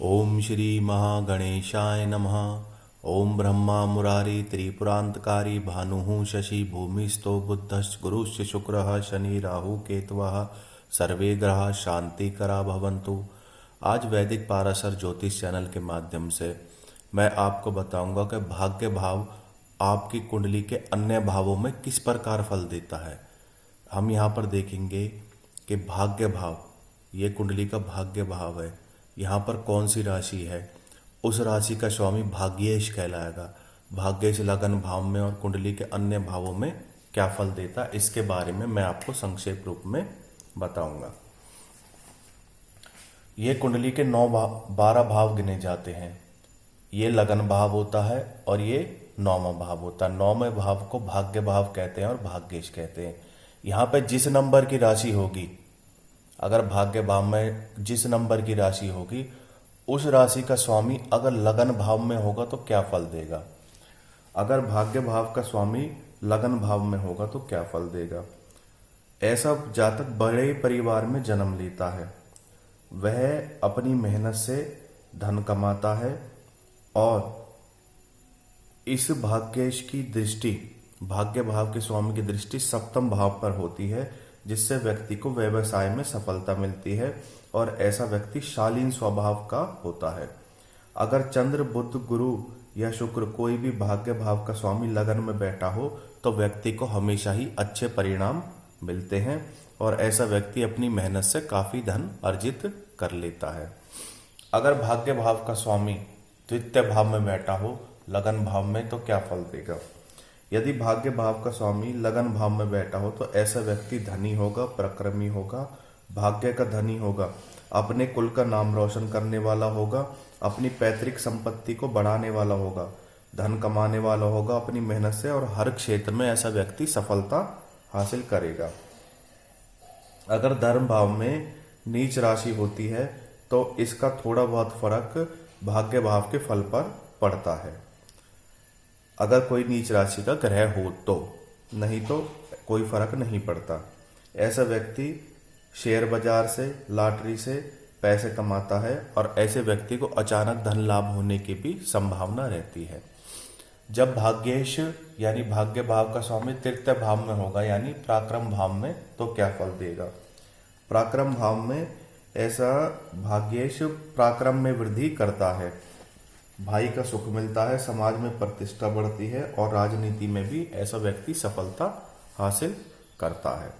ओम श्री महागणेशाय नमः। ओम ब्रह्मा मुरारी त्रिपुरांतकारी भानुः शशि भूमिस्थो बुद्धश्च गुरुश्च शुक्रः शनि राहु केतवः सर्वे ग्रह शांतिकरा भवन्तु। आज वैदिक पाराशर ज्योतिष चैनल के माध्यम से मैं आपको बताऊंगा कि भाग्य भाव आपकी कुंडली के अन्य भावों में किस प्रकार फल देता है। हम यहाँ पर देखेंगे कि भाग्य भाव, ये कुंडली का भाग्य भाव है, यहाँ पर कौन सी राशि है, उस राशि का स्वामी भाग्येश कहलाएगा। भाग्येश लगन भाव में और कुंडली के अन्य भावों में क्या फल देता, इसके बारे में मैं आपको संक्षेप रूप में बताऊंगा। ये कुंडली के 12 भाव गिने जाते हैं। ये लगन भाव होता है और ये 9वां भाव होता है। 9वें भाव को भाग्य भाव कहते हैं और भाग्येश कहते हैं। यहाँ पे जिस नंबर की राशि होगी, अगर भाग्य भाव में जिस नंबर की राशि होगी, उस राशि का स्वामी अगर लगन भाव में होगा तो क्या फल देगा। अगर भाग्य भाव का स्वामी लगन भाव में होगा तो क्या फल देगा। ऐसा जातक बड़े परिवार में जन्म लेता है, वह अपनी मेहनत से धन कमाता है और इस भाग्येश की दृष्टि, भाग्य भाव के स्वामी की दृष्टि सप्तम भाव पर होती है, जिससे व्यक्ति को व्यवसाय में सफलता मिलती है और ऐसा व्यक्ति शालीन स्वभाव का होता है। अगर चंद्र बुध गुरु या शुक्र कोई भी भाग्य भाव का स्वामी लगन में बैठा हो तो व्यक्ति को हमेशा ही अच्छे परिणाम मिलते हैं और ऐसा व्यक्ति अपनी मेहनत से काफी धन अर्जित कर लेता है। अगर भाग्य भाव का स्वामी द्वितीय भाव में बैठा हो लगन भाव में तो क्या फल देगा। यदि भाग्य भाव का स्वामी लगन भाव में बैठा हो तो ऐसा व्यक्ति धनी होगा, पराक्रमी होगा, भाग्य का धनी होगा, अपने कुल का नाम रोशन करने वाला होगा, अपनी पैतृक संपत्ति को बढ़ाने वाला होगा, धन कमाने वाला होगा अपनी मेहनत से और हर क्षेत्र में ऐसा व्यक्ति सफलता हासिल करेगा। अगर धर्म भाव में नीच राशि होती है तो इसका थोड़ा बहुत फर्क भाग्य भाव के फल पर पड़ता है, अगर कोई नीच राशि का ग्रह हो तो, नहीं तो कोई फर्क नहीं पड़ता। ऐसा व्यक्ति शेयर बाजार से, लॉटरी से पैसे कमाता है और ऐसे व्यक्ति को अचानक धन लाभ होने की भी संभावना रहती है। जब भाग्येश यानी भाग्य भाव का स्वामी तृतीय भाव में होगा यानी पराक्रम भाव में तो क्या फल देगा। पराक्रम भाव में ऐसा भाग्येश पराक्रम में वृद्धि करता है, भाई का सुख मिलता है, समाज में प्रतिष्ठा बढ़ती है और राजनीति में भी ऐसा व्यक्ति सफलता हासिल करता है।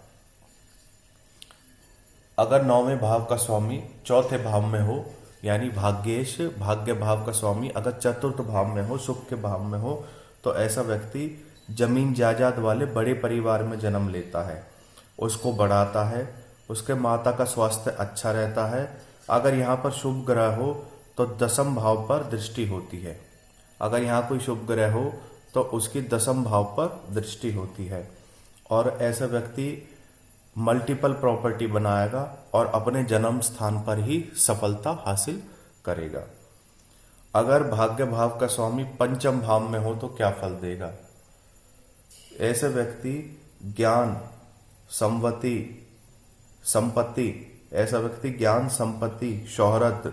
अगर 9वें भाव का स्वामी चौथे भाव में हो यानी भाग्येश भाग्य भाव का स्वामी अगर चतुर्थ भाव में हो, सुख के भाव में हो, तो ऐसा व्यक्ति जमीन जायदाद वाले बड़े परिवार में जन्म लेता है, उसको बढ़ाता है, उसके माता का स्वास्थ्य अच्छा रहता है। अगर यहाँ पर शुभ ग्रह हो तो दसम भाव पर दृष्टि होती है, अगर यहाँ कोई शुभ ग्रह हो तो उसकी दसम भाव पर दृष्टि होती है और ऐसा व्यक्ति मल्टीपल प्रॉपर्टी बनाएगा और अपने जन्म स्थान पर ही सफलता हासिल करेगा। अगर भाग्य भाव का स्वामी पंचम भाव में हो तो क्या फल देगा। ऐसे व्यक्ति ज्ञान संपत्ति, ऐसा व्यक्ति ज्ञान संपत्ति, शोहरत,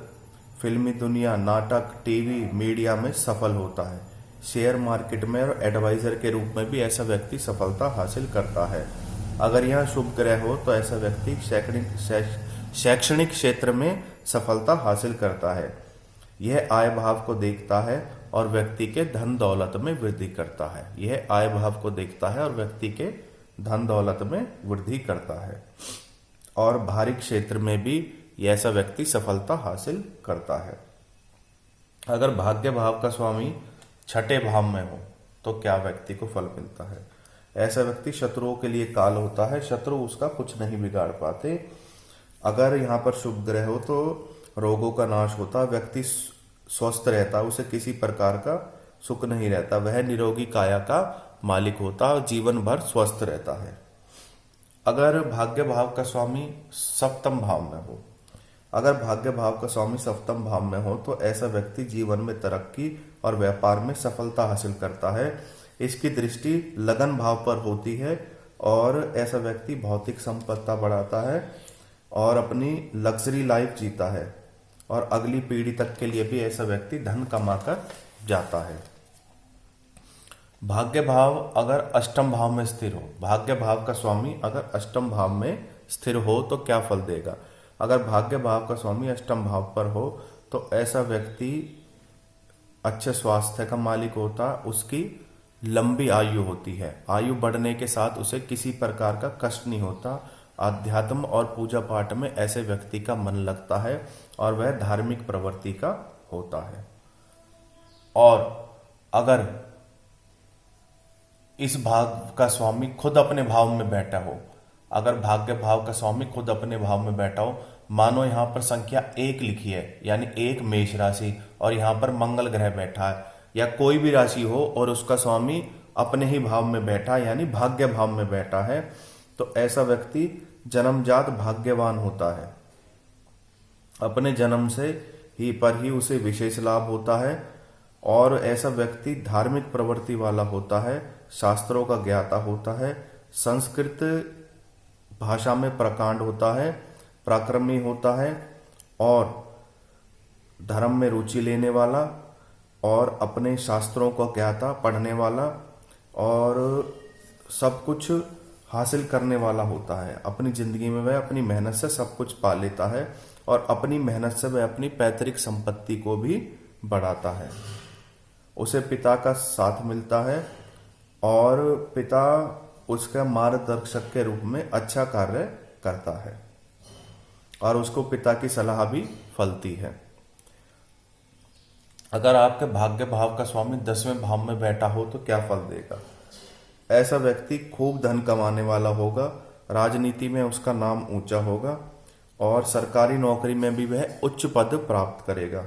फिल्मी दुनिया, नाटक, टीवी, मीडिया में सफल होता है। शेयर मार्केट में और एडवाइजर के रूप में भी ऐसा व्यक्ति सफलता हासिल करता है। अगर यहाँ शुभ ग्रह हो तो ऐसा व्यक्ति शैक्षणिक क्षेत्र में सफलता हासिल करता है। यह आय भाव को देखता है और व्यक्ति के धन दौलत में वृद्धि करता है। यह आय भाव को देखता है और व्यक्ति के धन दौलत में वृद्धि करता है और बाहरी क्षेत्र में भी ऐसा व्यक्ति सफलता हासिल करता है। अगर भाग्य भाव का स्वामी छठे भाव में हो तो क्या व्यक्ति को फल मिलता है। ऐसा व्यक्ति शत्रुओं के लिए काल होता है, शत्रु उसका कुछ नहीं बिगाड़ पाते। अगर यहाँ पर शुभ ग्रह हो तो रोगों का नाश होता, व्यक्ति स्वस्थ रहता, उसे किसी प्रकार का सुख नहीं रहता, वह निरोगी काया का मालिक होता और जीवन भर स्वस्थ रहता है। अगर भाग्य भाव का स्वामी सप्तम भाव में हो, अगर भाग्य भाव का स्वामी सप्तम भाव में हो तो ऐसा व्यक्ति जीवन में तरक्की और व्यापार में सफलता हासिल करता है। इसकी दृष्टि लगन भाव पर होती है और ऐसा व्यक्ति भौतिक संपत्ति बढ़ाता है और अपनी लग्जरी लाइफ जीता है और अगली पीढ़ी तक के लिए भी ऐसा व्यक्ति धन कमाकर जाता है। भाग्य भाव अगर अष्टम भाव में स्थिर हो, भाग्य भाव का स्वामी अगर अष्टम भाव में स्थिर हो तो क्या फल देगा? अगर भाग्य भाव का स्वामी अष्टम भाव पर हो तो ऐसा व्यक्ति अच्छे स्वास्थ्य का मालिक होता, उसकी लंबी आयु होती है, आयु बढ़ने के साथ उसे किसी प्रकार का कष्ट नहीं होता, आध्यात्म और पूजा पाठ में ऐसे व्यक्ति का मन लगता है और वह धार्मिक प्रवृत्ति का होता है। और अगर इस भाव का स्वामी खुद अपने भाव में बैठा हो, अगर भाग्य भाव का स्वामी खुद अपने भाव में बैठा हो, मानो यहां पर संख्या 1 लिखी है यानी 1 मेष राशि और यहां पर मंगल ग्रह बैठा है, या कोई भी राशि हो और उसका स्वामी अपने ही भाव में बैठा यानी भाग्य भाव में बैठा है, तो ऐसा व्यक्ति जन्मजात भाग्यवान होता है। अपने जन्म से ही पर ही उसे विशेष लाभ होता है और ऐसा व्यक्ति धार्मिक प्रवृत्ति वाला होता है, शास्त्रों का ज्ञाता होता है, संस्कृत भाषा में प्रकांड होता है, पराक्रमी होता है और धर्म में रुचि लेने वाला और अपने शास्त्रों को ज्ञाता, पढ़ने वाला और सब कुछ हासिल करने वाला होता है। अपनी जिंदगी में वह अपनी मेहनत से सब कुछ पा लेता है और अपनी मेहनत से वह अपनी पैतृक संपत्ति को भी बढ़ाता है। उसे पिता का साथ मिलता है और पिता उसका मार्गदर्शक के रूप में अच्छा कार्य करता है और उसको पिता की सलाह भी फलती है। अगर आपके भाग्य भाव का स्वामी 10वें भाव में बैठा हो तो क्या फल देगा? ऐसा व्यक्ति खूब धन कमाने वाला होगा, राजनीति में उसका नाम ऊंचा होगा और सरकारी नौकरी में भी वह उच्च पद प्राप्त करेगा।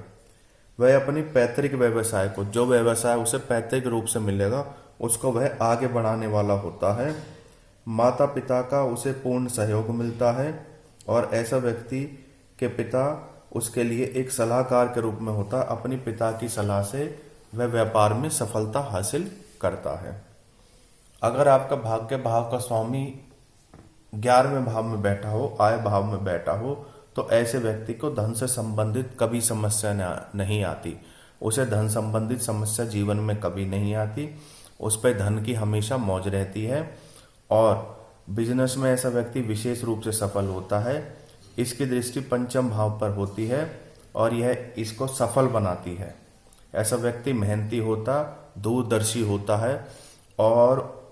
वह अपनी पैतृक व्यवसाय को, जो व्यवसाय उसे पैतृक रूप से मिलेगा, उसको वह आगे बढ़ाने वाला होता है। माता पिता का उसे पूर्ण सहयोग मिलता है और ऐसा व्यक्ति के पिता उसके लिए एक सलाहकार के रूप में होता है। अपनी पिता की सलाह से वह व्यापार में सफलता हासिल करता है। अगर आपका भाग्य भाव का स्वामी 11वें भाव में बैठा हो, आय भाव में बैठा हो, तो ऐसे व्यक्ति को धन से संबंधित कभी समस्या नहीं आती। उसे धन संबंधित समस्या जीवन में कभी नहीं आती, उस पर धन की हमेशा मौज रहती है और बिजनेस में ऐसा व्यक्ति विशेष रूप से सफल होता है। इसकी दृष्टि पंचम भाव पर होती है और यह इसको सफल बनाती है। ऐसा व्यक्ति मेहनती होता, दूरदर्शी होता है और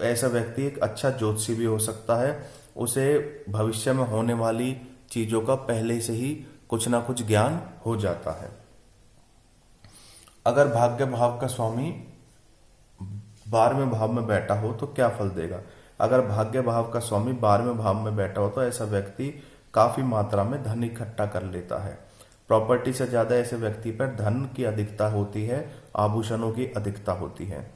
ऐसा व्यक्ति एक अच्छा ज्योतिषी भी हो सकता है। उसे भविष्य में होने वाली चीजों का पहले से ही कुछ ना कुछ ज्ञान हो जाता है। अगर भाग्य भाव का स्वामी 12वें भाव में बैठा हो तो क्या फल देगा? अगर भाग्य भाव का स्वामी 12वें भाव में बैठा हो तो ऐसा व्यक्ति काफी मात्रा में धन इकट्ठा कर लेता है। प्रॉपर्टी से ज्यादा ऐसे व्यक्ति पर धन की अधिकता होती है, आभूषणों की अधिकता होती है,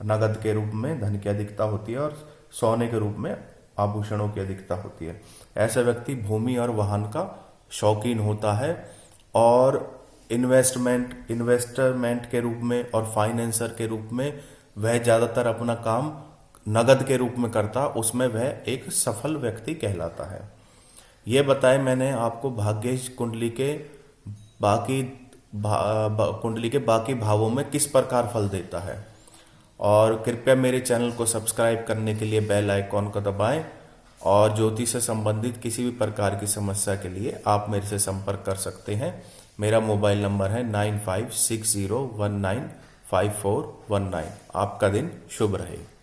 नगद के रूप में धन की अधिकता होती है और सोने के रूप में आभूषणों की अधिकता होती है। ऐसा व्यक्ति भूमि और वाहन का शौकीन होता है और इन्वेस्टमेंट के रूप में और फाइनेंसर के रूप में वह ज्यादातर अपना काम नगद के रूप में करता, उसमें वह एक सफल व्यक्ति कहलाता है। यह बताए मैंने आपको भाग्येश कुंडली के बाकी भावों में किस प्रकार फल देता है। और कृपया मेरे चैनल को सब्सक्राइब करने के लिए बेल आइकॉन को दबाएं और ज्योतिष से संबंधित किसी भी प्रकार की समस्या के लिए आप मेरे से संपर्क कर सकते हैं। मेरा मोबाइल नंबर है 9560195419। आपका दिन शुभ रहे।